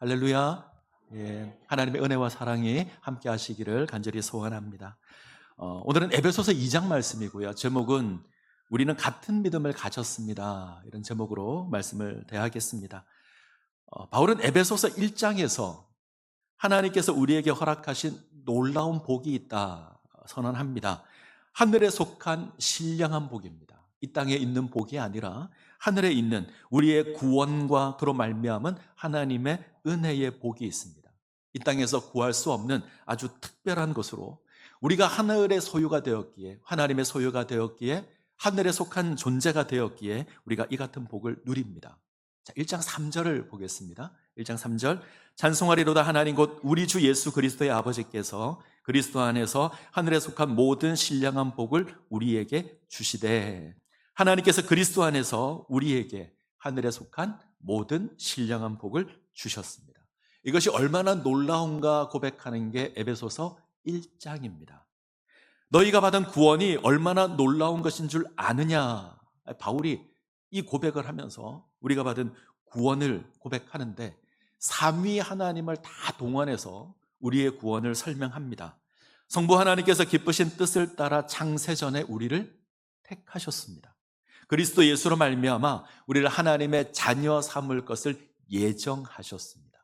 할렐루야. 예, 하나님의 은혜와 사랑이 함께 하시기를 간절히 소원합니다. 오늘은 에베소서 2장 말씀이고요. 제목은 우리는 같은 믿음을 가졌습니다. 이런 제목으로 말씀을 대하겠습니다. 바울은 에베소서 1장에서 하나님께서 우리에게 허락하신 놀라운 복이 있다 선언합니다. 하늘에 속한 신령한 복입니다. 이 땅에 있는 복이 아니라 하늘에 있는 우리의 구원과 그로 말미암은 하나님의 은혜의 복이 있습니다. 이 땅에서 구할 수 없는 아주 특별한 것으로 우리가 하늘의 소유가 되었기에, 하나님의 소유가 되었기에, 하늘에 속한 존재가 되었기에 우리가 이 같은 복을 누립니다. 자, 1장 3절을 보겠습니다. 1장 3절. 찬송하리로다 하나님 곧 우리 주 예수 그리스도의 아버지께서 그리스도 안에서 하늘에 속한 모든 신령한 복을 우리에게 주시되. 하나님께서 그리스도 안에서 우리에게 하늘에 속한 모든 신령한 복을 주셨습니다. 이것이 얼마나 놀라운가 고백하는 게 에베소서 1장입니다. 너희가 받은 구원이 얼마나 놀라운 것인 줄 아느냐. 바울이 이 고백을 하면서 우리가 받은 구원을 고백하는데 삼위 하나님을 다 동원해서 우리의 구원을 설명합니다. 성부 하나님께서 기쁘신 뜻을 따라 창세전에 우리를 택하셨습니다. 그리스도 예수로 말미암아 우리를 하나님의 자녀 삼을 것을 예정하셨습니다.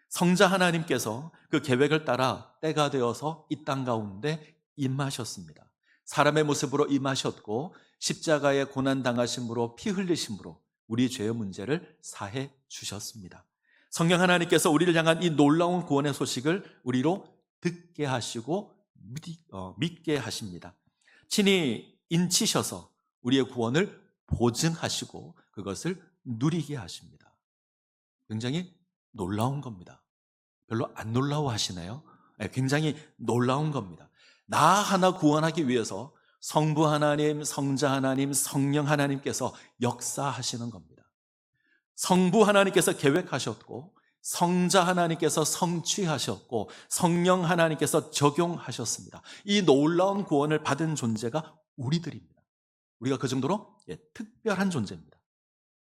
성자 하나님께서 그 계획을 따라 때가 되어서 이 땅 가운데 임하셨습니다. 사람의 모습으로 임하셨고 십자가의 고난 당하심으로 피 흘리심으로 우리 죄의 문제를 사해 주셨습니다. 성령 하나님께서 우리를 향한 이 놀라운 구원의 소식을 우리로 듣게 하시고 믿게 하십니다. 친히 인치셔서 우리의 구원을 보증하시고 그것을 누리게 하십니다. 굉장히 놀라운 겁니다. 별로 안 놀라워하시나요? 굉장히 놀라운 겁니다. 나 하나 구원하기 위해서 성부 하나님, 성자 하나님, 성령 하나님께서 역사하시는 겁니다. 성부 하나님께서 계획하셨고 성자 하나님께서 성취하셨고 성령 하나님께서 적용하셨습니다. 이 놀라운 구원을 받은 존재가 우리들입니다. 우리가 그 정도로 특별한 존재입니다.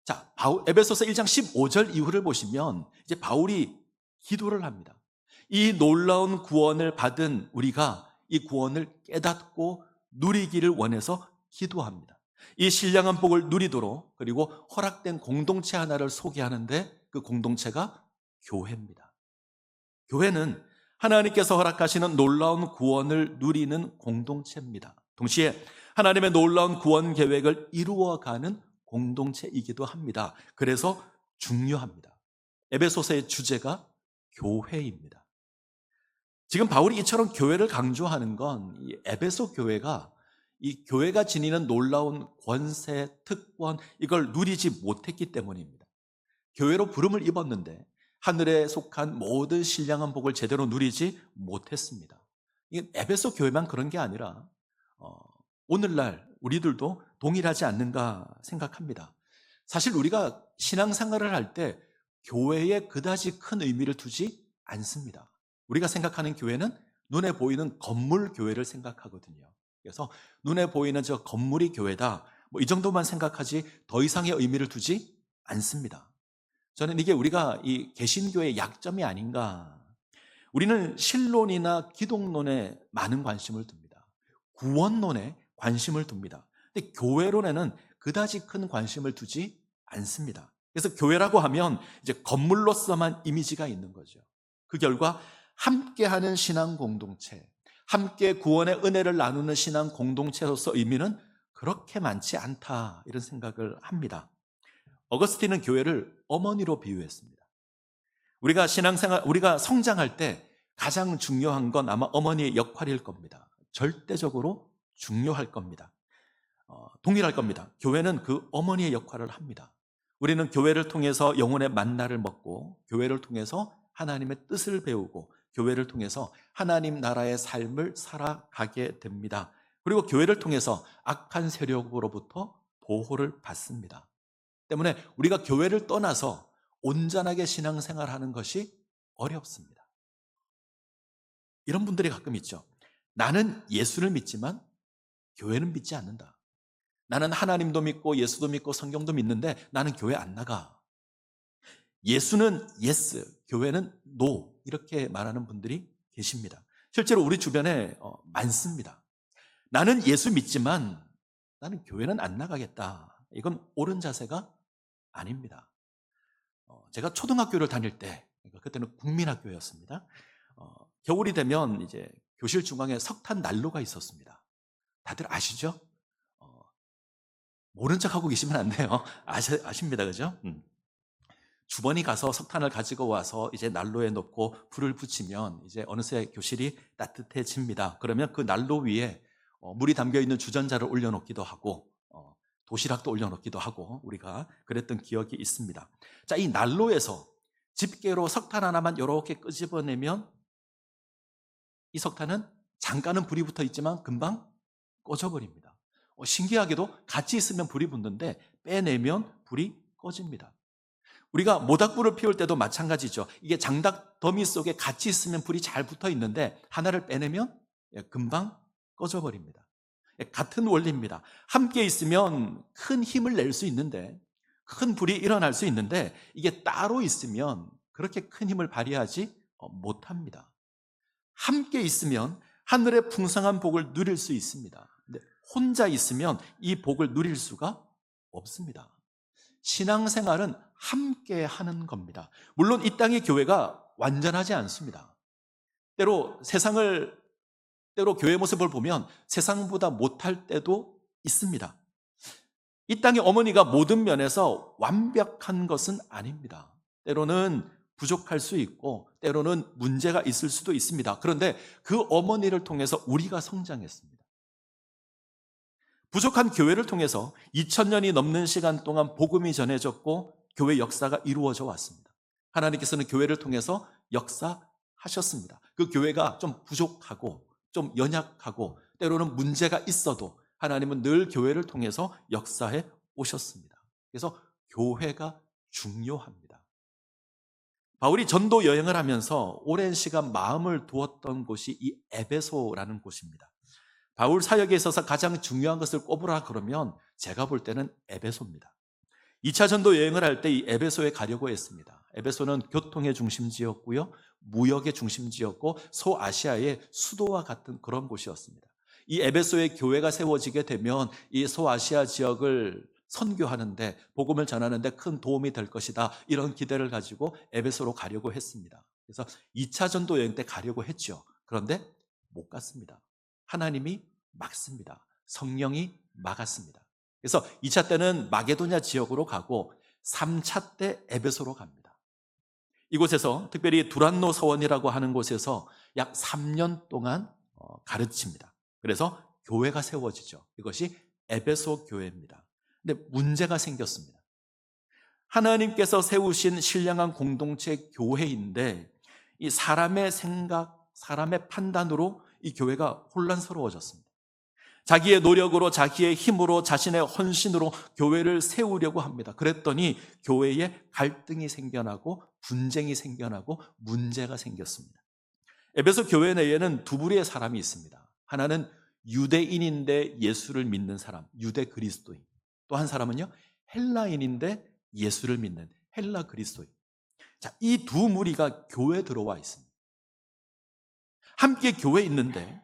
자, 에베소서 1장 15절 이후를 보시면 이제 바울이 기도를 합니다. 이 놀라운 구원을 받은 우리가 이 구원을 깨닫고 누리기를 원해서 기도합니다. 이 신령한 복을 누리도록 그리고 허락된 공동체 하나를 소개하는데 그 공동체가 교회입니다. 교회는 하나님께서 허락하시는 놀라운 구원을 누리는 공동체입니다. 동시에 하나님의 놀라운 구원 계획을 이루어가는 공동체이기도 합니다. 그래서 중요합니다. 에베소서의 주제가 교회입니다. 지금 바울이 이처럼 교회를 강조하는 건 이 에베소 교회가 이 교회가 지니는 놀라운 권세, 특권 이걸 누리지 못했기 때문입니다. 교회로 부름을 입었는데 하늘에 속한 모든 신령한 복을 제대로 누리지 못했습니다. 이 에베소 교회만 그런 게 아니라 오늘날 우리들도 동일하지 않는가 생각합니다. 사실 우리가 신앙생활을 할 때 교회에 그다지 큰 의미를 두지 않습니다. 우리가 생각하는 교회는 눈에 보이는 건물 교회를 생각하거든요. 그래서 눈에 보이는 저 건물이 교회다, 이 정도만 생각하지 더 이상의 의미를 두지 않습니다. 저는 이게 우리가 이 개신교의 약점이 아닌가. 우리는 신론이나 기독론에 많은 관심을 둡니다. 구원론에 관심을 둡니다. 근데 교회론에는 그다지 큰 관심을 두지 않습니다. 그래서 교회라고 하면 이제 건물로서만 이미지가 있는 거죠. 그 결과 함께하는 신앙 공동체, 함께 구원의 은혜를 나누는 신앙 공동체로서 의미는 그렇게 많지 않다 이런 생각을 합니다. 어거스틴은 교회를 어머니로 비유했습니다. 우리가 성장할 때 가장 중요한 건 아마 어머니의 역할일 겁니다. 절대적으로 중요할 겁니다. 동일할 겁니다. 교회는 그 어머니의 역할을 합니다. 우리는 교회를 통해서 영혼의 만나를 먹고 교회를 통해서 하나님의 뜻을 배우고 교회를 통해서 하나님 나라의 삶을 살아가게 됩니다. 그리고 교회를 통해서 악한 세력으로부터 보호를 받습니다. 때문에 우리가 교회를 떠나서 온전하게 신앙생활하는 것이 어렵습니다. 이런 분들이 가끔 있죠. 나는 예수를 믿지만 교회는 믿지 않는다. 나는 하나님도 믿고 예수도 믿고 성경도 믿는데 나는 교회 안 나가. 예수는 yes, 교회는 no 이렇게 말하는 분들이 계십니다. 실제로 우리 주변에 많습니다. 나는 예수 믿지만 나는 교회는 안 나가겠다. 이건 옳은 자세가 아닙니다. 제가 초등학교를 다닐 때, 그러니까 그때는 국민학교였습니다. 겨울이 되면 이제 교실 중앙에 석탄 난로가 있었습니다. 다들 아시죠? 모른 척하고 계시면 안 돼요. 아십니다, 그죠? 주번이 가서 석탄을 가지고 와서 이제 난로에 넣고 불을 붙이면 이제 어느새 교실이 따뜻해집니다. 그러면 그 난로 위에 물이 담겨 있는 주전자를 올려놓기도 하고 도시락도 올려놓기도 하고 우리가 그랬던 기억이 있습니다. 자, 이 난로에서 집게로 석탄 하나만 이렇게 끄집어내면 이 석탄은 잠깐은 불이 붙어 있지만 금방 꺼져버립니다. 신기하게도 같이 있으면 불이 붙는데 빼내면 불이 꺼집니다. 우리가 모닥불을 피울 때도 마찬가지죠. 이게 장작 더미 속에 같이 있으면 불이 잘 붙어 있는데 하나를 빼내면 금방 꺼져버립니다. 같은 원리입니다. 함께 있으면 큰 힘을 낼 수 있는데, 큰 불이 일어날 수 있는데 이게 따로 있으면 그렇게 큰 힘을 발휘하지 못합니다. 함께 있으면 하늘의 풍성한 복을 누릴 수 있습니다. 근데 혼자 있으면 이 복을 누릴 수가 없습니다. 신앙생활은 함께 하는 겁니다. 물론 이 땅의 교회가 완전하지 않습니다. 때로 교회 모습을 보면 세상보다 못할 때도 있습니다. 이 땅의 어머니가 모든 면에서 완벽한 것은 아닙니다. 때로는 부족할 수 있고 때로는 문제가 있을 수도 있습니다. 그런데 그 어머니를 통해서 우리가 성장했습니다. 부족한 교회를 통해서 2000년이 넘는 시간 동안 복음이 전해졌고 교회 역사가 이루어져 왔습니다. 하나님께서는 교회를 통해서 역사하셨습니다. 그 교회가 좀 부족하고 좀 연약하고 때로는 문제가 있어도 하나님은 늘 교회를 통해서 역사해 오셨습니다. 그래서 교회가 중요합니다. 바울이 전도 여행을 하면서 오랜 시간 마음을 두었던 곳이 이 에베소라는 곳입니다. 바울 사역에 있어서 가장 중요한 것을 꼽으라 그러면 제가 볼 때는 에베소입니다. 2차 전도 여행을 할 때 이 에베소에 가려고 했습니다. 에베소는 교통의 중심지였고요, 무역의 중심지였고 소아시아의 수도와 같은 그런 곳이었습니다. 이 에베소에 교회가 세워지게 되면 이 소아시아 지역을 선교하는데, 복음을 전하는데 큰 도움이 될 것이다, 이런 기대를 가지고 에베소로 가려고 했습니다. 그래서 2차 전도 여행 때 가려고 했죠. 그런데 못 갔습니다. 하나님이 막습니다. 성령이 막았습니다. 그래서 2차 때는 마게도냐 지역으로 가고 3차 때 에베소로 갑니다. 이곳에서 특별히 두란노 서원이라고 하는 곳에서 약 3년 동안 가르칩니다. 그래서 교회가 세워지죠. 이것이 에베소 교회입니다. 근데 문제가 생겼습니다. 하나님께서 세우신 신령한 공동체 교회인데 이 사람의 생각, 사람의 판단으로 이 교회가 혼란스러워졌습니다. 자기의 노력으로, 자기의 힘으로, 자신의 헌신으로 교회를 세우려고 합니다. 그랬더니 교회에 갈등이 생겨나고 분쟁이 생겨나고 문제가 생겼습니다. 에베소 교회 내에는 두 부류의 사람이 있습니다. 하나는 유대인인데 예수를 믿는 사람, 유대 그리스도인. 또 한 사람은요, 헬라인인데 예수를 믿는 헬라 그리스도인. 자, 이 두 무리가 교회에 들어와 있습니다. 함께 교회에 있는데,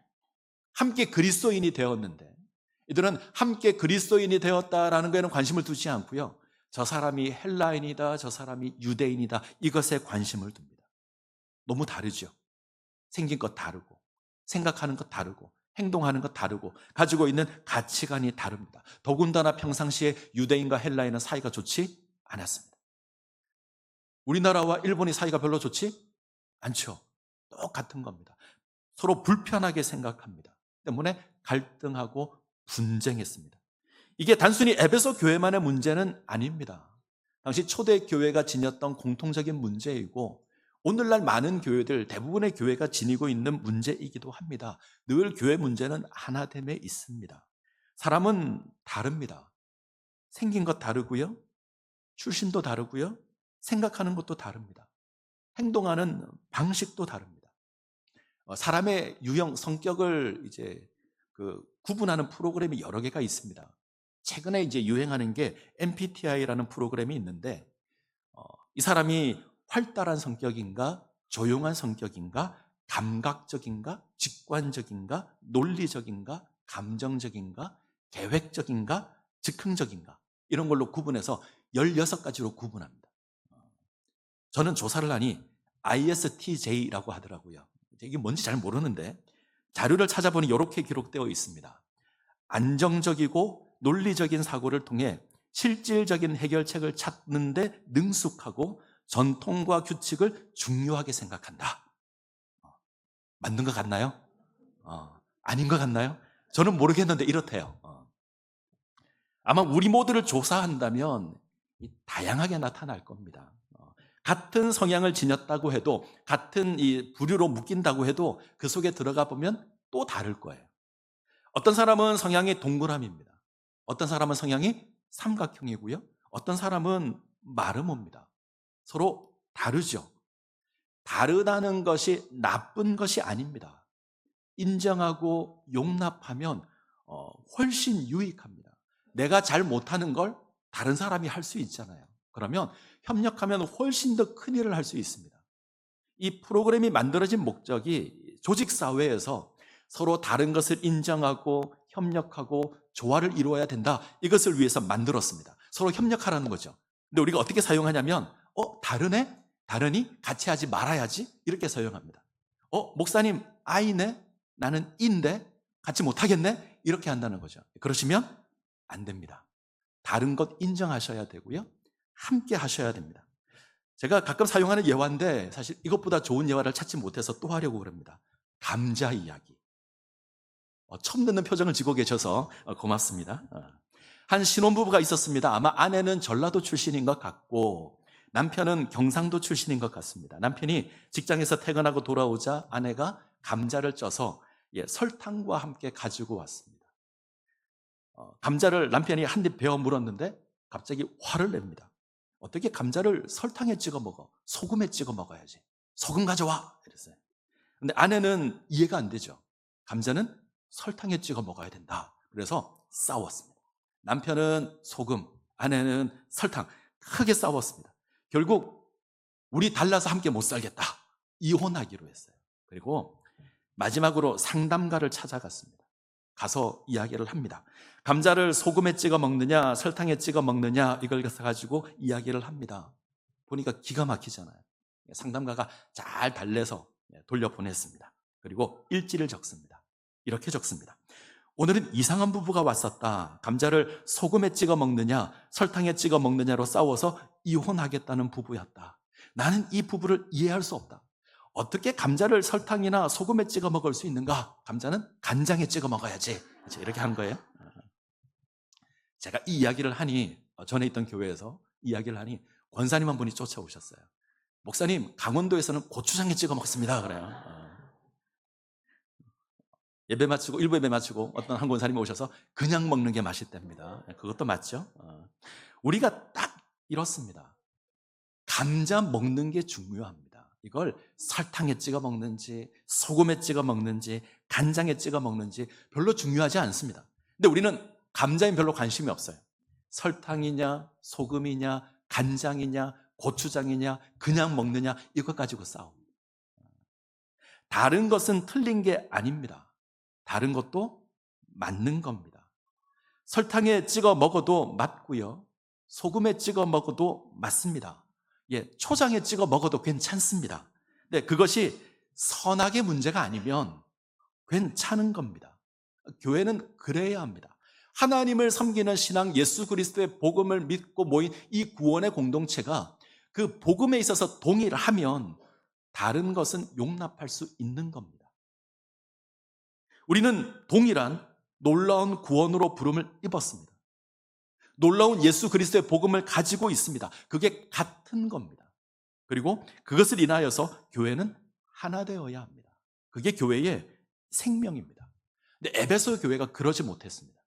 함께 그리스도인이 되었는데, 이들은 함께 그리스도인이 되었다라는 거에는 관심을 두지 않고요, 저 사람이 헬라인이다, 저 사람이 유대인이다, 이것에 관심을 둡니다. 너무 다르죠. 생긴 것 다르고, 생각하는 것 다르고, 행동하는 것 다르고, 가지고 있는 가치관이 다릅니다. 더군다나 평상시에 유대인과 헬라인은 사이가 좋지 않았습니다. 우리나라와 일본이 사이가 별로 좋지 않죠. 똑같은 겁니다. 서로 불편하게 생각합니다. 때문에 갈등하고 분쟁했습니다. 이게 단순히 에베소 교회만의 문제는 아닙니다. 당시 초대 교회가 지녔던 공통적인 문제이고 오늘날 많은 교회들, 대부분의 교회가 지니고 있는 문제이기도 합니다. 늘 교회 문제는 하나됨에 있습니다. 사람은 다릅니다. 생긴 것 다르고요, 출신도 다르고요, 생각하는 것도 다릅니다. 행동하는 방식도 다릅니다. 사람의 유형, 성격을 이제 구분하는 프로그램이 여러 개가 있습니다. 최근에 이제 유행하는 게 MBTI라는 프로그램이 있는데 이 사람이 활달한 성격인가, 조용한 성격인가, 감각적인가, 직관적인가, 논리적인가, 감정적인가, 계획적인가, 즉흥적인가, 이런 걸로 구분해서 16가지로 구분합니다. 저는 조사를 하니 ISTJ라고 하더라고요. 이게 뭔지 잘 모르는데 자료를 찾아보니 이렇게 기록되어 있습니다. 안정적이고 논리적인 사고를 통해 실질적인 해결책을 찾는데 능숙하고 전통과 규칙을 중요하게 생각한다. 맞는 것 같나요? 아닌 것 같나요? 저는 모르겠는데 이렇대요. 아마 우리 모두를 조사한다면 다양하게 나타날 겁니다. 같은 성향을 지녔다고 해도, 같은 이 부류로 묶인다고 해도 그 속에 들어가 보면 또 다를 거예요. 어떤 사람은 성향이 동그라미입니다. 어떤 사람은 성향이 삼각형이고요. 어떤 사람은 마름모입니다. 서로 다르죠. 다르다는 것이 나쁜 것이 아닙니다. 인정하고 용납하면 훨씬 유익합니다. 내가 잘 못하는 걸 다른 사람이 할 수 있잖아요. 그러면 협력하면 훨씬 더 큰 일을 할 수 있습니다. 이 프로그램이 만들어진 목적이 조직사회에서 서로 다른 것을 인정하고 협력하고 조화를 이루어야 된다. 이것을 위해서 만들었습니다. 서로 협력하라는 거죠. 근데 우리가 어떻게 사용하냐면 다르네? 다르니? 같이 하지 말아야지? 이렇게 사용합니다. 목사님 I네? 나는 E인데? 같이 못하겠네? 이렇게 한다는 거죠. 그러시면 안 됩니다. 다른 것 인정하셔야 되고요. 함께 하셔야 됩니다. 제가 가끔 사용하는 예화인데 사실 이것보다 좋은 예화를 찾지 못해서 또 하려고 그럽니다. 감자 이야기. 처음 듣는 표정을 지고 계셔서 고맙습니다. 한 신혼부부가 있었습니다. 아마 아내는 전라도 출신인 것 같고 남편은 경상도 출신인 것 같습니다. 남편이 직장에서 퇴근하고 돌아오자 아내가 감자를 쪄서 설탕과 함께 가지고 왔습니다. 감자를 남편이 한 입 베어 물었는데 갑자기 화를 냅니다. 어떻게 감자를 설탕에 찍어 먹어? 소금에 찍어 먹어야지. 소금 가져와! 이랬어요. 근데 아내는 이해가 안 되죠. 감자는 설탕에 찍어 먹어야 된다. 그래서 싸웠습니다. 남편은 소금, 아내는 설탕. 크게 싸웠습니다. 결국 우리 달라서 함께 못 살겠다. 이혼하기로 했어요. 그리고 마지막으로 상담가를 찾아갔습니다. 가서 이야기를 합니다. 감자를 소금에 찍어 먹느냐 설탕에 찍어 먹느냐 이걸 가지고 이야기를 합니다. 보니까 기가 막히잖아요. 상담가가 잘 달래서 돌려보냈습니다. 그리고 일지를 적습니다. 이렇게 적습니다. 오늘은 이상한 부부가 왔었다. 감자를 소금에 찍어 먹느냐 설탕에 찍어 먹느냐로 싸워서 이혼하겠다는 부부였다. 나는 이 부부를 이해할 수 없다. 어떻게 감자를 설탕이나 소금에 찍어 먹을 수 있는가? 감자는 간장에 찍어 먹어야지. 이렇게 한 거예요. 제가 이 이야기를 하니 전에 있던 교회에서 이야기를 하니 권사님 한 분이 쫓아오셨어요. 목사님, 강원도에서는 고추장에 찍어 먹습니다. 그래요. 예배 마치고 1부 예배 마치고 어떤 한 권사님이 오셔서 그냥 먹는 게 맛있답니다. 그것도 맞죠? 우리가 딱 이렇습니다. 감자 먹는 게 중요합니다. 이걸 설탕에 찍어 먹는지 소금에 찍어 먹는지 간장에 찍어 먹는지 별로 중요하지 않습니다. 근데 우리는 감자에 별로 관심이 없어요. 설탕이냐 소금이냐 간장이냐 고추장이냐 그냥 먹느냐 이것 가지고 싸웁니다. 다른 것은 틀린 게 아닙니다. 다른 것도 맞는 겁니다. 설탕에 찍어 먹어도 맞고요. 소금에 찍어 먹어도 맞습니다. 초장에 찍어 먹어도 괜찮습니다. 근데 그것이 선악의 문제가 아니면 괜찮은 겁니다. 교회는 그래야 합니다. 하나님을 섬기는 신앙, 예수 그리스도의 복음을 믿고 모인 이 구원의 공동체가 그 복음에 있어서 동일하면 다른 것은 용납할 수 있는 겁니다. 우리는 동일한 놀라운 구원으로 부름을 입었습니다. 놀라운 예수 그리스도의 복음을 가지고 있습니다. 그게 같은 겁니다. 그리고 그것을 인하여서 교회는 하나 되어야 합니다. 그게 교회의 생명입니다. 근데 에베소 교회가 그러지 못했습니다.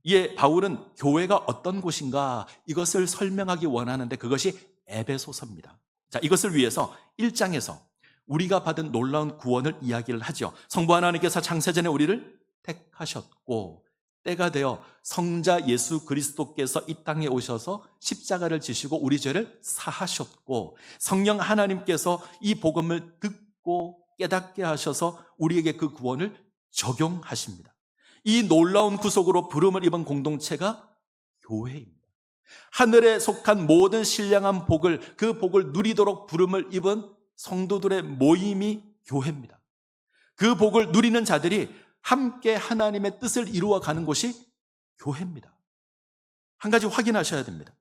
이에 바울은 교회가 어떤 곳인가 이것을 설명하기 원하는데 그것이 에베소서입니다. 자, 이것을 위해서 1장에서 우리가 받은 놀라운 구원을 이야기를 하죠. 성부 하나님께서 창세전에 우리를 택하셨고 때가 되어 성자 예수 그리스도께서 이 땅에 오셔서 십자가를 지시고 우리 죄를 사하셨고, 성령 하나님께서 이 복음을 듣고 깨닫게 하셔서 우리에게 그 구원을 적용하십니다. 이 놀라운 구속으로 부름을 입은 공동체가 교회입니다. 하늘에 속한 모든 신령한 복을, 그 복을 누리도록 부름을 입은 성도들의 모임이 교회입니다. 그 복을 누리는 자들이 함께 하나님의 뜻을 이루어가는 곳이 교회입니다. 한 가지 확인하셔야 됩니다.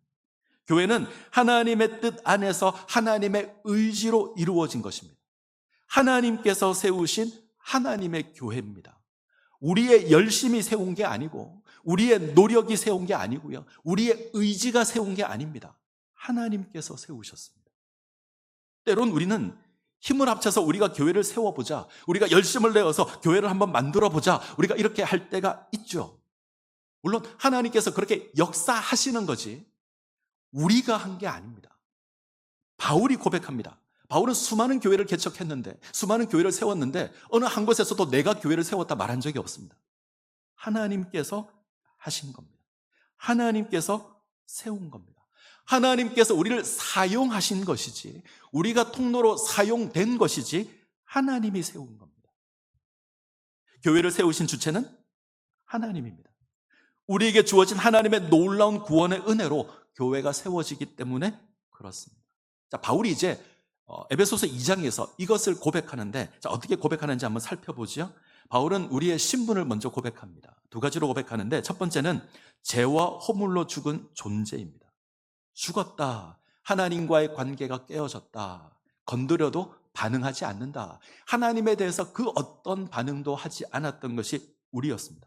교회는 하나님의 뜻 안에서 하나님의 의지로 이루어진 것입니다. 하나님께서 세우신 하나님의 교회입니다. 우리의 열심이 세운 게 아니고, 우리의 노력이 세운 게 아니고요, 우리의 의지가 세운 게 아닙니다. 하나님께서 세우셨습니다. 때론 우리는 힘을 합쳐서 우리가 교회를 세워보자, 우리가 열심을 내어서 교회를 한번 만들어보자, 우리가 이렇게 할 때가 있죠. 물론 하나님께서 그렇게 역사하시는 거지 우리가 한 게 아닙니다. 바울이 고백합니다. 바울은 수많은 교회를 개척했는데, 수많은 교회를 세웠는데 어느 한 곳에서도 내가 교회를 세웠다 말한 적이 없습니다. 하나님께서 하신 겁니다. 하나님께서 세운 겁니다. 하나님께서 우리를 사용하신 것이지, 우리가 통로로 사용된 것이지 하나님이 세운 겁니다. 교회를 세우신 주체는 하나님입니다. 우리에게 주어진 하나님의 놀라운 구원의 은혜로 교회가 세워지기 때문에 그렇습니다. 자, 바울이 이제 에베소서 2장에서 이것을 고백하는데, 자, 어떻게 고백하는지 한번 살펴보죠. 바울은 우리의 신분을 먼저 고백합니다. 두 가지로 고백하는데, 첫 번째는 죄와 허물로 죽은 존재입니다. 죽었다. 하나님과의 관계가 깨어졌다. 건드려도 반응하지 않는다. 하나님에 대해서 그 어떤 반응도 하지 않았던 것이 우리였습니다.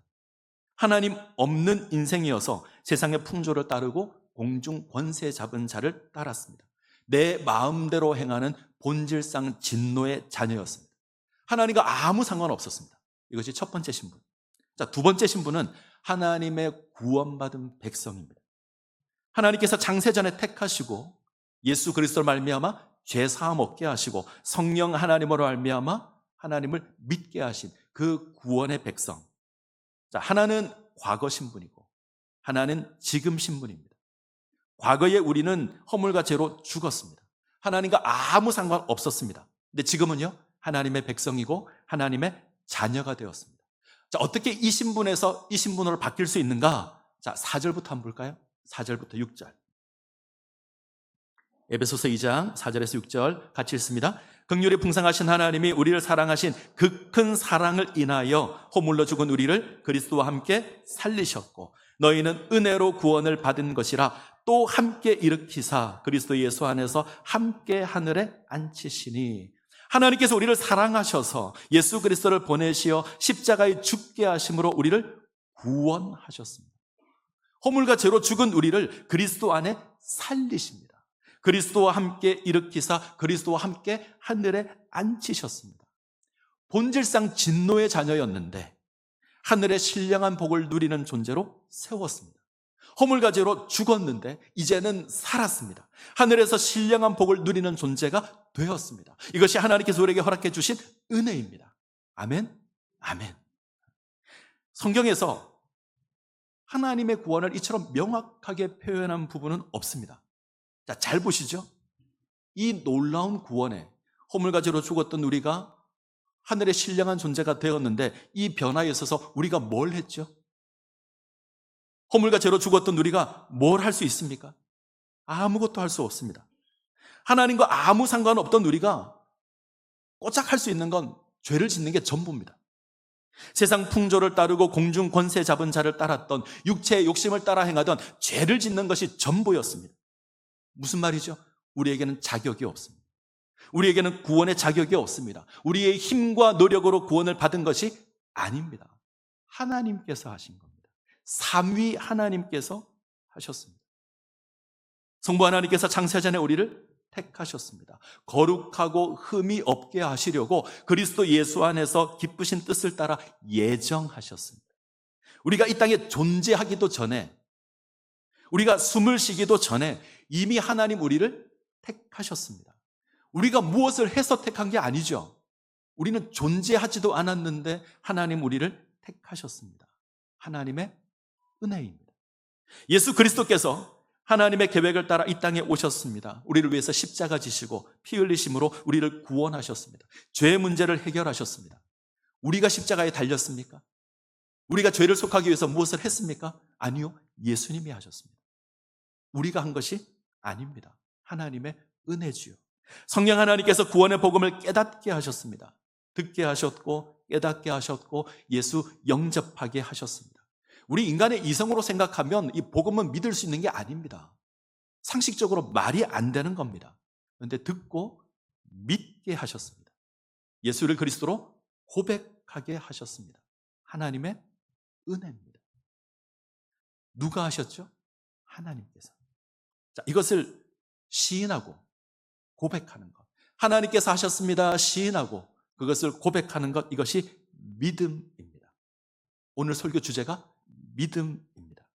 하나님 없는 인생이어서 세상의 풍조를 따르고 공중 권세 잡은 자를 따랐습니다. 내 마음대로 행하는 본질상 진노의 자녀였습니다. 하나님과 아무 상관없었습니다. 이것이 첫 번째 신분. 자, 두 번째 신분은 하나님의 구원받은 백성입니다. 하나님께서 창세전에 택하시고 예수 그리스도를 말미암아 죄 사함 얻게 하시고 성령 하나님으로 말미암아 하나님을 믿게 하신 그 구원의 백성. 자, 하나는 과거 신분이고 하나는 지금 신분입니다. 과거에 우리는 허물과 죄로 죽었습니다. 하나님과 아무 상관 없었습니다. 근데 지금은요, 하나님의 백성이고 하나님의 자녀가 되었습니다. 자, 어떻게 이 신분에서 이 신분으로 바뀔 수 있는가? 자, 4절부터 한번 볼까요? 4절부터 6절. 에베소서 2장 4절에서 6절 같이 읽습니다. 긍휼이 풍성하신 하나님이 우리를 사랑하신 그 큰 사랑을 인하여 허물로 죽은 우리를 그리스도와 함께 살리셨고, 너희는 은혜로 구원을 받은 것이라 또 함께 일으키사 그리스도 예수 안에서 함께 하늘에 앉히시니. 하나님께서 우리를 사랑하셔서 예수 그리스도를 보내시어 십자가에 죽게 하심으로 우리를 구원하셨습니다. 허물과 죄로 죽은 우리를 그리스도 안에 살리십니다. 그리스도와 함께 일으키사 그리스도와 함께 하늘에 앉히셨습니다. 본질상 진노의 자녀였는데 하늘의 신령한 복을 누리는 존재로 세웠습니다. 허물과 죄로 죽었는데 이제는 살았습니다. 하늘에서 신령한 복을 누리는 존재가 되었습니다. 이것이 하나님께서 우리에게 허락해 주신 은혜입니다. 아멘? 아멘. 성경에서 하나님의 구원을 이처럼 명확하게 표현한 부분은 없습니다. 자, 잘 보시죠. 이 놀라운 구원에 허물과 죄로 죽었던 우리가 하늘의 신령한 존재가 되었는데 이 변화에 있어서 우리가 뭘 했죠? 허물과 죄로 죽었던 우리가 뭘 할 수 있습니까? 아무것도 할 수 없습니다. 하나님과 아무 상관없던 우리가 꼬작 할 수 있는 건 죄를 짓는 게 전부입니다. 세상 풍조를 따르고 공중 권세 잡은 자를 따랐던, 육체의 욕심을 따라 행하던 죄를 짓는 것이 전부였습니다. 무슨 말이죠? 우리에게는 자격이 없습니다. 우리에게는 구원의 자격이 없습니다. 우리의 힘과 노력으로 구원을 받은 것이 아닙니다. 하나님께서 하신 겁니다. 삼위 하나님께서 하셨습니다. 성부 하나님께서 창세전에 우리를 택하셨습니다. 거룩하고 흠이 없게 하시려고 그리스도 예수 안에서 기쁘신 뜻을 따라 예정하셨습니다. 우리가 이 땅에 존재하기도 전에, 우리가 숨을 쉬기도 전에 이미 하나님 우리를 택하셨습니다. 우리가 무엇을 해서 택한 게 아니죠. 우리는 존재하지도 않았는데 하나님 우리를 택하셨습니다. 하나님의 은혜입니다. 예수 그리스도께서 하나님의 계획을 따라 이 땅에 오셨습니다. 우리를 위해서 십자가 지시고 피 흘리심으로 우리를 구원하셨습니다. 죄의 문제를 해결하셨습니다. 우리가 십자가에 달렸습니까? 우리가 죄를 속하기 위해서 무엇을 했습니까? 아니요. 예수님이 하셨습니다. 우리가 한 것이 아닙니다. 하나님의 은혜지요. 성령 하나님께서 구원의 복음을 깨닫게 하셨습니다. 듣게 하셨고 깨닫게 하셨고 예수 영접하게 하셨습니다. 우리 인간의 이성으로 생각하면 이 복음은 믿을 수 있는 게 아닙니다. 상식적으로 말이 안 되는 겁니다. 그런데 듣고 믿게 하셨습니다. 예수를 그리스도로 고백하게 하셨습니다. 하나님의 은혜입니다. 누가 하셨죠? 하나님께서. 자, 이것을 시인하고 고백하는 것. 하나님께서 하셨습니다. 시인하고 그것을 고백하는 것. 이것이 믿음입니다. 오늘 설교 주제가 믿음입니다.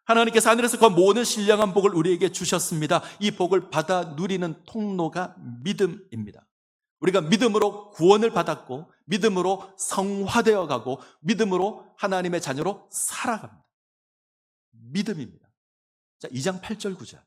하나님께서 하늘에서 그 모든 신령한 복을 우리에게 주셨습니다. 이 복을 받아 누리는 통로가 믿음입니다. 우리가 믿음으로 구원을 받았고 믿음으로 성화되어 가고 믿음으로 하나님의 자녀로 살아갑니다. 믿음입니다. 자, 2장 8절 9절.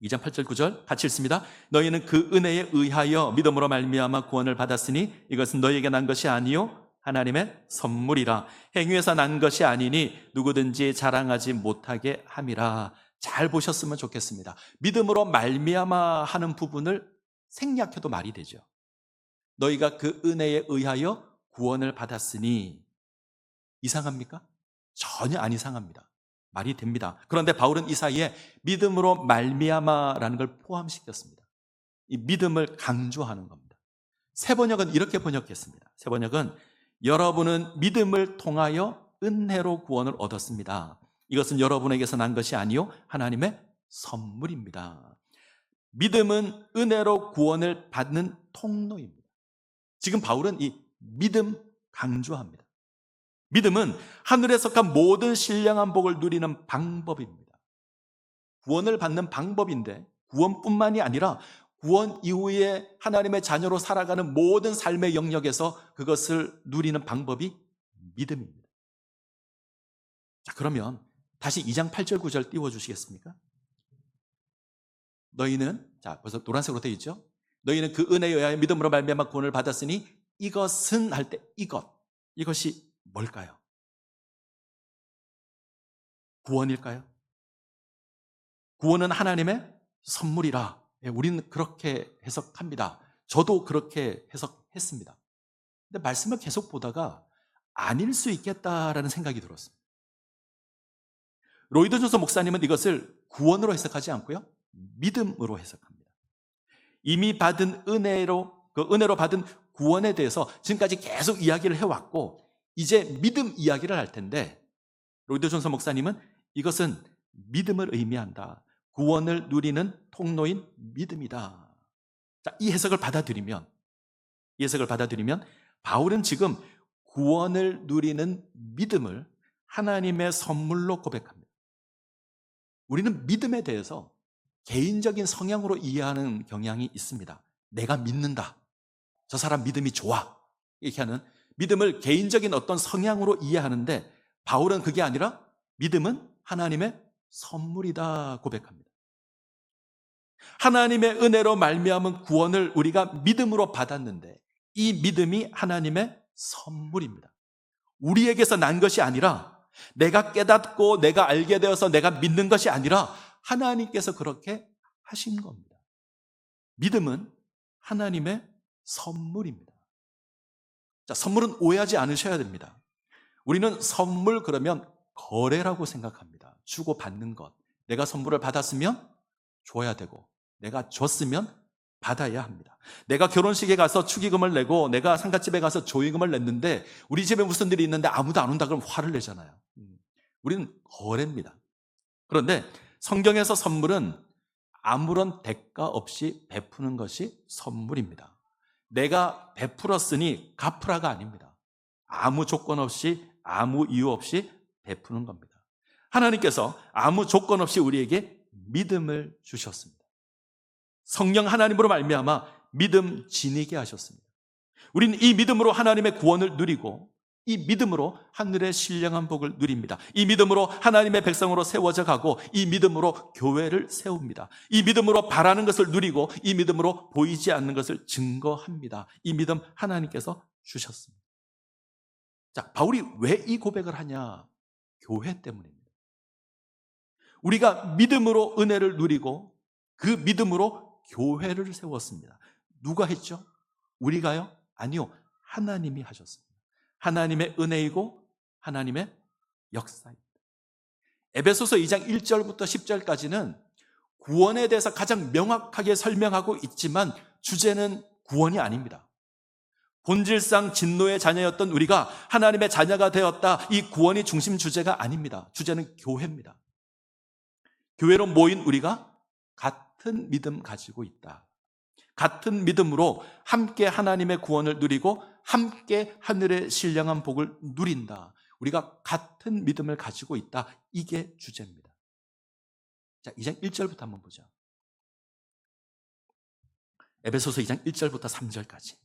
2장 8절 9절 같이 읽습니다. 너희는 그 은혜에 의하여 믿음으로 말미암아 구원을 받았으니 이것은 너희에게 난 것이 아니요 하나님의 선물이라. 행위에서 난 것이 아니니 누구든지 자랑하지 못하게 함이라. 잘 보셨으면 좋겠습니다. 믿음으로 말미암아 하는 부분을 생략해도 말이 되죠. 너희가 그 은혜에 의하여 구원을 받았으니 이상합니까? 전혀 안 이상합니다. 말이 됩니다. 그런데 바울은 이 사이에 믿음으로 말미암아라는 걸 포함시켰습니다. 이 믿음을 강조하는 겁니다. 새 번역은 이렇게 번역했습니다. 새 번역은 여러분은 믿음을 통하여 은혜로 구원을 얻었습니다. 이것은 여러분에게서 난 것이 아니요 하나님의 선물입니다. 믿음은 은혜로 구원을 받는 통로입니다. 지금 바울은 이 믿음 강조합니다. 믿음은 하늘에 속한 모든 신령한 복을 누리는 방법입니다. 구원을 받는 방법인데 구원뿐만이 아니라 구원 이후에 하나님의 자녀로 살아가는 모든 삶의 영역에서 그것을 누리는 방법이 믿음입니다. 자, 그러면 다시 2장 8절 9절 띄워주시겠습니까? 너희는, 자, 벌써 노란색으로 되어 있죠? 너희는 그 은혜에 의하여 믿음으로 말미암아 구원을 받았으니 이것은 할 때 이것이 뭘까요? 구원일까요? 구원은 하나님의 선물이라. 우리는 그렇게 해석합니다. 저도 그렇게 해석했습니다. 근데 말씀을 계속 보다가 아닐 수 있겠다라는 생각이 들었습니다. 로이드 존서 목사님은 이것을 구원으로 해석하지 않고요, 믿음으로 해석합니다. 이미 받은 은혜로 받은 구원에 대해서 지금까지 계속 이야기를 해왔고 이제 믿음 이야기를 할 텐데 로이드 존서 목사님은 이것은 믿음을 의미한다. 구원을 누리는 통로인 믿음이다. 자, 이 해석을 받아들이면 바울은 지금 구원을 누리는 믿음을 하나님의 선물로 고백합니다. 우리는 믿음에 대해서 개인적인 성향으로 이해하는 경향이 있습니다. 내가 믿는다. 저 사람 믿음이 좋아. 이렇게 하는 믿음을 개인적인 어떤 성향으로 이해하는데 바울은 그게 아니라 믿음은 하나님의 선물이다 고백합니다. 하나님의 은혜로 말미암은 구원을 우리가 믿음으로 받았는데 이 믿음이 하나님의 선물입니다. 우리에게서 난 것이 아니라 내가 깨닫고 내가 알게 되어서 내가 믿는 것이 아니라 하나님께서 그렇게 하신 겁니다. 믿음은 하나님의 선물입니다. 자, 선물은 오해하지 않으셔야 됩니다. 우리는 선물 그러면 거래라고 생각합니다. 주고 받는 것. 내가 선물을 받았으면 줘야 되고 내가 줬으면 받아야 합니다. 내가 결혼식에 가서 축의금을 내고 내가 상갓집에 가서 조의금을 냈는데 우리 집에 무슨 일이 있는데 아무도 안 온다 그러면 화를 내잖아요. 우리는 거래입니다. 그런데 성경에서 선물은 아무런 대가 없이 베푸는 것이 선물입니다. 내가 베풀었으니 갚으라가 아닙니다. 아무 조건 없이 아무 이유 없이 베푸는 겁니다. 하나님께서 아무 조건 없이 우리에게 믿음을 주셨습니다. 성령 하나님으로 말미암아 믿음 지니게 하셨습니다. 우리는 이 믿음으로 하나님의 구원을 누리고 이 믿음으로 하늘의 신령한 복을 누립니다. 이 믿음으로 하나님의 백성으로 세워져 가고 이 믿음으로 교회를 세웁니다. 이 믿음으로 바라는 것을 누리고 이 믿음으로 보이지 않는 것을 증거합니다. 이 믿음 하나님께서 주셨습니다. 자, 바울이 왜 이 고백을 하냐? 교회 때문입니다. 우리가 믿음으로 은혜를 누리고 그 믿음으로 교회를 세웠습니다. 누가 했죠? 우리가요? 아니요. 하나님이 하셨습니다. 하나님의 은혜이고 하나님의 역사입니다. 에베소서 2장 1절부터 10절까지는 구원에 대해서 가장 명확하게 설명하고 있지만 주제는 구원이 아닙니다. 본질상 진노의 자녀였던 우리가 하나님의 자녀가 되었다. 이 구원이 중심 주제가 아닙니다. 주제는 교회입니다. 교회로 모인 우리가 같은 믿음 가지고 있다. 같은 믿음으로 함께 하나님의 구원을 누리고 함께 하늘의 신령한 복을 누린다. 우리가 같은 믿음을 가지고 있다. 이게 주제입니다. 자, 2장 1절부터 한번 보죠. 에베소서 2장 1절부터 3절까지.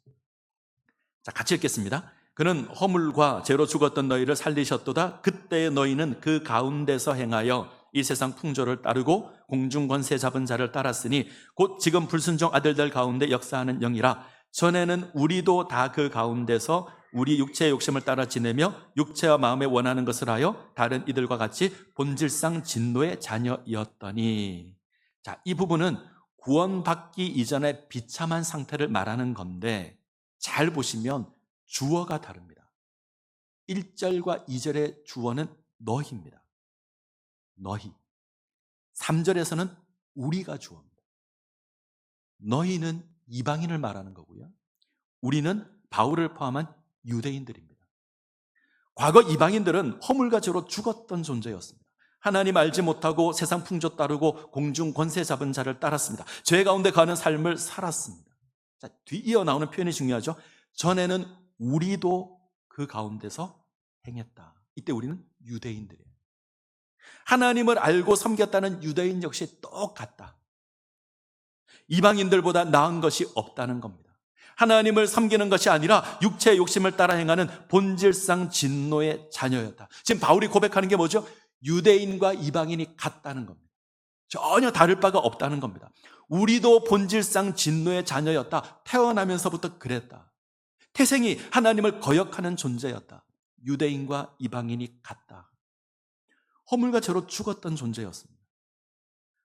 자, 같이 읽겠습니다. 그는 허물과 죄로 죽었던 너희를 살리셨도다. 그때의 너희는 그 가운데서 행하여 이 세상 풍조를 따르고 공중 권세 잡은 자를 따랐으니 곧 지금 불순종 아들들 가운데 역사하는 영이라. 전에는 우리도 다 그 가운데서 우리 육체의 욕심을 따라 지내며 육체와 마음에 원하는 것을 하여 다른 이들과 같이 본질상 진노의 자녀이었더니. 자, 이 부분은 구원받기 이전의 비참한 상태를 말하는 건데 잘 보시면 주어가 다릅니다. 1절과 2절의 주어는 너희입니다. 너희. 3절에서는 우리가 주어입니다. 너희는 이방인을 말하는 거고요. 우리는 바울을 포함한 유대인들입니다. 과거 이방인들은 허물과 죄로 죽었던 존재였습니다. 하나님 알지 못하고 세상 풍조 따르고 공중 권세 잡은 자를 따랐습니다. 죄 가운데 가는 삶을 살았습니다. 자, 뒤이어 나오는 표현이 중요하죠. 전에는 우리도 그 가운데서 행했다. 이때 우리는 유대인들이에요. 하나님을 알고 섬겼다는 유대인 역시 똑같다. 이방인들보다 나은 것이 없다는 겁니다. 하나님을 섬기는 것이 아니라 육체의 욕심을 따라 행하는 본질상 진노의 자녀였다. 지금 바울이 고백하는 게 뭐죠? 유대인과 이방인이 같다는 겁니다. 전혀 다를 바가 없다는 겁니다. 우리도 본질상 진노의 자녀였다. 태어나면서부터 그랬다. 태생이 하나님을 거역하는 존재였다. 유대인과 이방인이 같다. 허물과 죄로 죽었던 존재였습니다.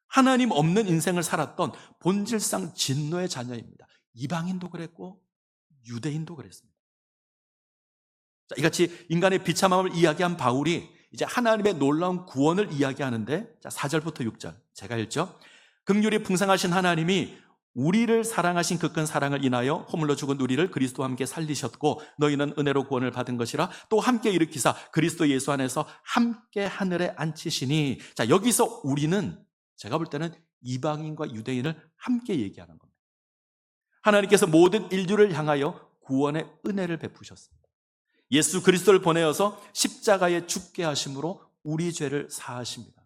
하나님 없는 인생을 살았던 본질상 진노의 자녀입니다. 이방인도 그랬고 유대인도 그랬습니다. 자, 이같이 인간의 비참함을 이야기한 바울이 이제 하나님의 놀라운 구원을 이야기하는데, 자, 4절부터 6절 제가 읽죠. 긍휼이 풍성하신 하나님이 우리를 사랑하신 그 큰 사랑을 인하여 허물로 죽은 우리를 그리스도와 함께 살리셨고 너희는 은혜로 구원을 받은 것이라. 또 함께 일으키사 그리스도 예수 안에서 함께 하늘에 앉히시니. 자, 여기서 우리는 제가 볼 때는 이방인과 유대인을 함께 얘기하는 겁니다. 하나님께서 모든 인류를 향하여 구원의 은혜를 베푸셨습니다. 예수 그리스도를 보내어서 십자가에 죽게 하심으로 우리 죄를 사하십니다.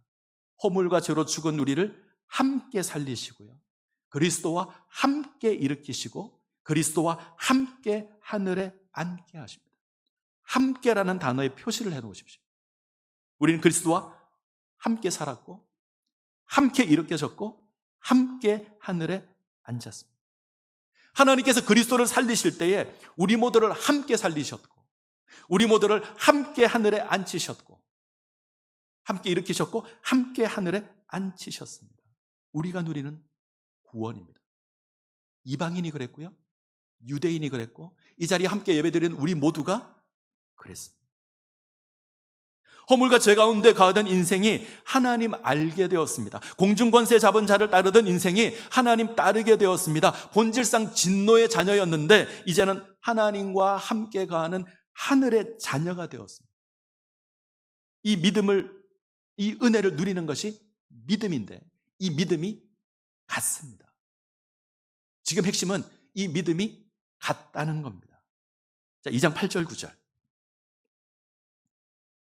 허물과 죄로 죽은 우리를 함께 살리시고요. 그리스도와 함께 일으키시고 그리스도와 함께 하늘에 앉게 하십니다. 함께라는 단어에 표시를 해놓으십시오. 우리는 그리스도와 함께 살았고 함께 일으켜졌고 함께 하늘에 앉았습니다. 하나님께서 그리스도를 살리실 때에 우리 모두를 함께 살리셨고 우리 모두를 함께 하늘에 앉히셨고 함께 일으키셨고 함께 하늘에 앉히셨습니다. 우리가 누리는 구원입니다. 이방인이 그랬고요. 유대인이 그랬고 이 자리에 함께 예배드리는 우리 모두가 그랬습니다. 허물과 죄 가운데 가던 인생이 하나님 알게 되었습니다. 공중권세 잡은 자를 따르던 인생이 하나님 따르게 되었습니다. 본질상 진노의 자녀였는데 이제는 하나님과 함께 가는 하늘의 자녀가 되었습니다. 이 믿음을, 이 은혜를 누리는 것이 믿음인데 이 믿음이 같습니다. 지금 핵심은 이 믿음이 같다는 겁니다. 자, 2장 8절 9절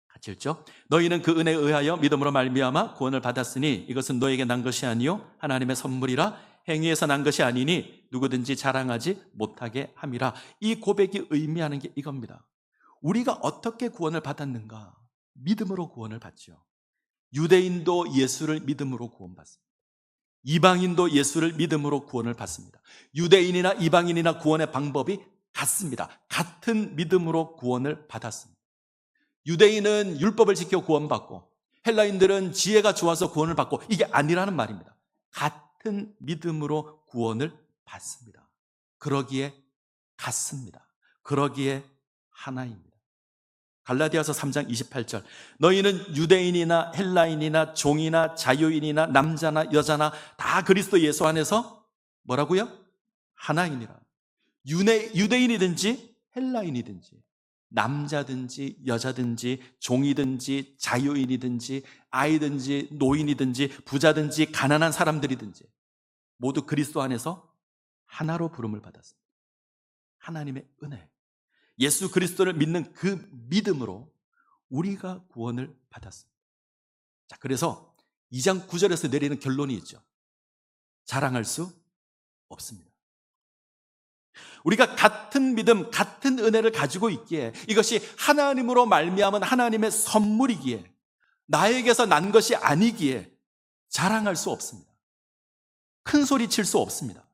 같이 읽죠. 너희는 그 은혜에 의하여 믿음으로 말미암아 구원을 받았으니 이것은 너에게 난 것이 아니요 하나님의 선물이라. 행위에서 난 것이 아니니 누구든지 자랑하지 못하게 함이라. 이 고백이 의미하는 게 이겁니다. 우리가 어떻게 구원을 받았는가? 믿음으로 구원을 받죠. 유대인도 예수를 믿음으로 구원받습니다. 이방인도 예수를 믿음으로 구원을 받습니다. 유대인이나 이방인이나 구원의 방법이 같습니다. 같은 믿음으로 구원을 받았습니다. 유대인은 율법을 지켜 구원받고 헬라인들은 지혜가 좋아서 구원을 받고, 이게 아니라는 말입니다. 같은 믿음으로 구원을 받습니다. 그러기에 같습니다. 그러기에 하나입니다. 갈라디아서 3장 28절, 너희는 유대인이나 헬라인이나 종이나 자유인이나 남자나 여자나 다 그리스도 예수 안에서 뭐라고요? 하나이니라. 유대인이든지 헬라인이든지 남자든지 여자든지 종이든지 자유인이든지 아이든지 노인이든지 부자든지 가난한 사람들이든지 모두 그리스도 안에서 하나로 부름을 받았습니다. 하나님의 은혜, 예수 그리스도를 믿는 그 믿음으로 우리가 구원을 받았습니다. 자, 그래서 2장 9절에서 내리는 결론이 있죠. 자랑할 수 없습니다. 우리가 같은 믿음, 같은 은혜를 가지고 있기에, 이것이 하나님으로 말미암은 하나님의 선물이기에, 나에게서 난 것이 아니기에 자랑할 수 없습니다. 큰 소리 칠 수 없습니다.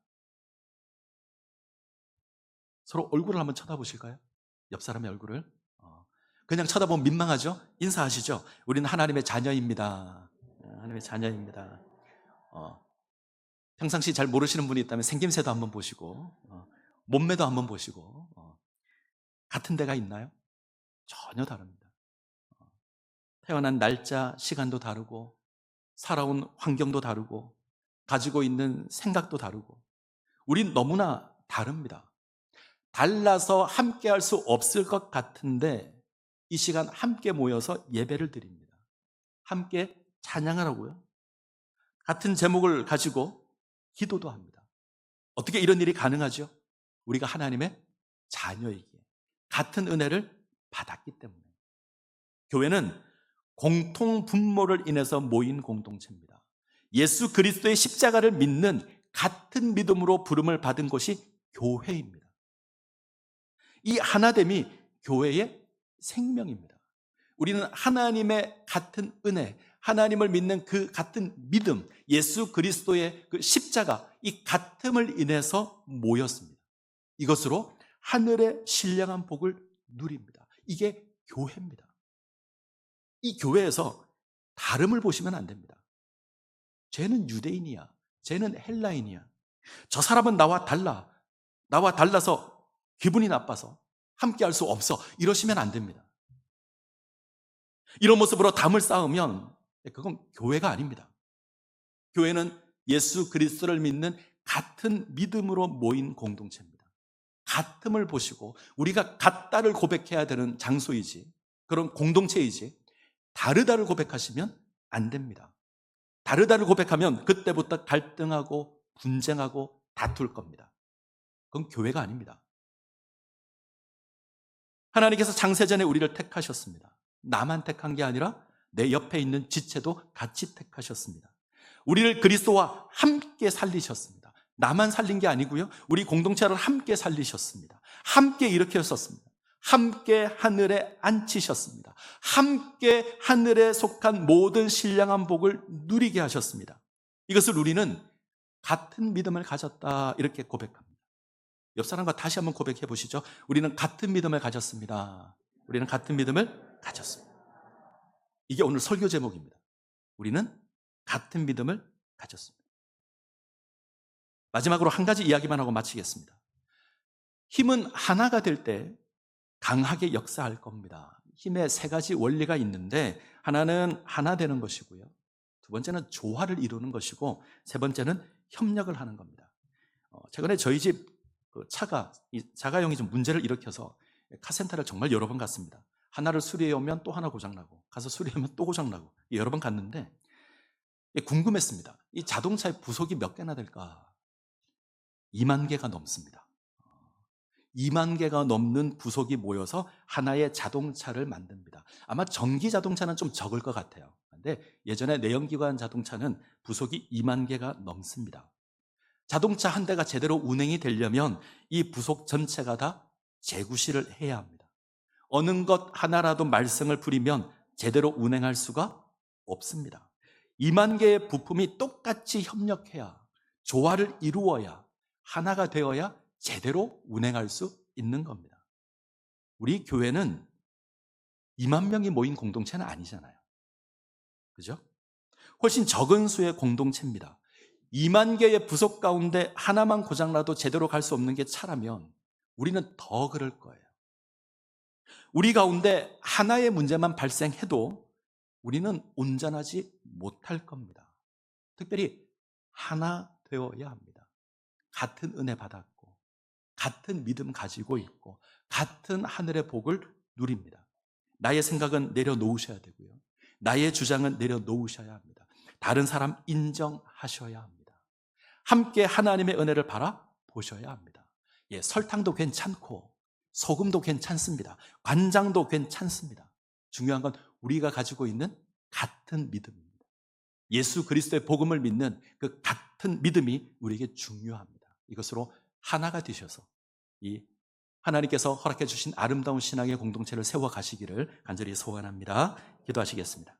서로 얼굴을 한번 쳐다보실까요? 옆 사람의 얼굴을. 그냥 쳐다보면 민망하죠? 인사하시죠? 우리는 하나님의 자녀입니다. 하나님의 자녀입니다. 평상시 잘 모르시는 분이 있다면 생김새도 한번 보시고, 몸매도 한번 보시고, 같은 데가 있나요? 전혀 다릅니다. 태어난 날짜, 시간도 다르고, 살아온 환경도 다르고, 가지고 있는 생각도 다르고, 우린 너무나 다릅니다. 달라서 함께 할 수 없을 것 같은데 이 시간 함께 모여서 예배를 드립니다. 함께 찬양하라고요. 같은 제목을 가지고 기도도 합니다. 어떻게 이런 일이 가능하죠? 우리가 하나님의 자녀이기에, 같은 은혜를 받았기 때문에. 교회는 공통 분모를 인해서 모인 공동체입니다. 예수 그리스도의 십자가를 믿는 같은 믿음으로 부름을 받은 곳이 교회입니다. 이 하나됨이 교회의 생명입니다. 우리는 하나님의 같은 은혜, 하나님을 믿는 그 같은 믿음, 예수 그리스도의 그 십자가, 이 같음을 인해서 모였습니다. 이것으로 하늘의 신령한 복을 누립니다. 이게 교회입니다. 이 교회에서 다름을 보시면 안 됩니다. 쟤는 유대인이야, 쟤는 헬라인이야, 저 사람은 나와 달라, 나와 달라서 기분이 나빠서 함께 할 수 없어, 이러시면 안 됩니다. 이런 모습으로 담을 쌓으면 그건 교회가 아닙니다. 교회는 예수 그리스도를 믿는 같은 믿음으로 모인 공동체입니다. 같음을 보시고 우리가 같다를 고백해야 되는 장소이지, 그런 공동체이지, 다르다를 고백하시면 안 됩니다. 다르다를 고백하면 그때부터 갈등하고 분쟁하고 다툴 겁니다. 그건 교회가 아닙니다. 하나님께서 창세전에 우리를 택하셨습니다. 나만 택한 게 아니라 내 옆에 있는 지체도 같이 택하셨습니다. 우리를 그리스도와 함께 살리셨습니다. 나만 살린 게 아니고요, 우리 공동체를 함께 살리셨습니다. 함께 일으켰었습니다. 함께 하늘에 앉히셨습니다. 함께 하늘에 속한 모든 신령한 복을 누리게 하셨습니다. 이것을 우리는 같은 믿음을 가졌다, 이렇게 고백합니다. 옆 사람과 다시 한번 고백해 보시죠. 우리는 같은 믿음을 가졌습니다. 우리는 같은 믿음을 가졌습니다. 이게 오늘 설교 제목입니다. 우리는 같은 믿음을 가졌습니다. 마지막으로 한 가지 이야기만 하고 마치겠습니다. 힘은 하나가 될 때 강하게 역사할 겁니다. 힘의 세 가지 원리가 있는데, 하나는 하나 되는 것이고요, 두 번째는 조화를 이루는 것이고, 세 번째는 협력을 하는 겁니다. 최근에 저희 집 차가, 이 자가용이 좀 문제를 일으켜서 카센터를 정말 여러 번 갔습니다. 하나를 수리해 오면 또 하나 고장나고, 가서 수리하면 또 고장나고, 여러 번 갔는데 궁금했습니다. 이 자동차의 부속이 몇 개나 될까? 2만 개가 넘습니다. 2만 개가 넘는 부속이 모여서 하나의 자동차를 만듭니다. 아마 전기 자동차는 좀 적을 것 같아요. 근데 예전에 내연기관 자동차는 부속이 2만 개가 넘습니다. 자동차 한 대가 제대로 운행이 되려면 이 부속 전체가 다 재구시를 해야 합니다. 어느 것 하나라도 말썽을 부리면 제대로 운행할 수가 없습니다. 2만 개의 부품이 똑같이 협력해야, 조화를 이루어야, 하나가 되어야 제대로 운행할 수 있는 겁니다. 우리 교회는 2만 명이 모인 공동체는 아니잖아요. 그죠? 훨씬 적은 수의 공동체입니다. 2만 개의 부속 가운데 하나만 고장나도 제대로 갈 수 없는 게 차라면 우리는 더 그럴 거예요. 우리 가운데 하나의 문제만 발생해도 우리는 온전하지 못할 겁니다. 특별히 하나 되어야 합니다. 같은 은혜 받았고, 같은 믿음 가지고 있고, 같은 하늘의 복을 누립니다. 나의 생각은 내려놓으셔야 되고요. 나의 주장은 내려놓으셔야 합니다. 다른 사람 인정하셔야 합니다. 함께 하나님의 은혜를 바라보셔야 합니다. 예, 설탕도 괜찮고 소금도 괜찮습니다. 간장도 괜찮습니다. 중요한 건 우리가 가지고 있는 같은 믿음입니다. 예수 그리스도의 복음을 믿는 그 같은 믿음이 우리에게 중요합니다. 이것으로 하나가 되셔서 이 하나님께서 허락해 주신 아름다운 신앙의 공동체를 세워가시기를 간절히 소원합니다. 기도하시겠습니다.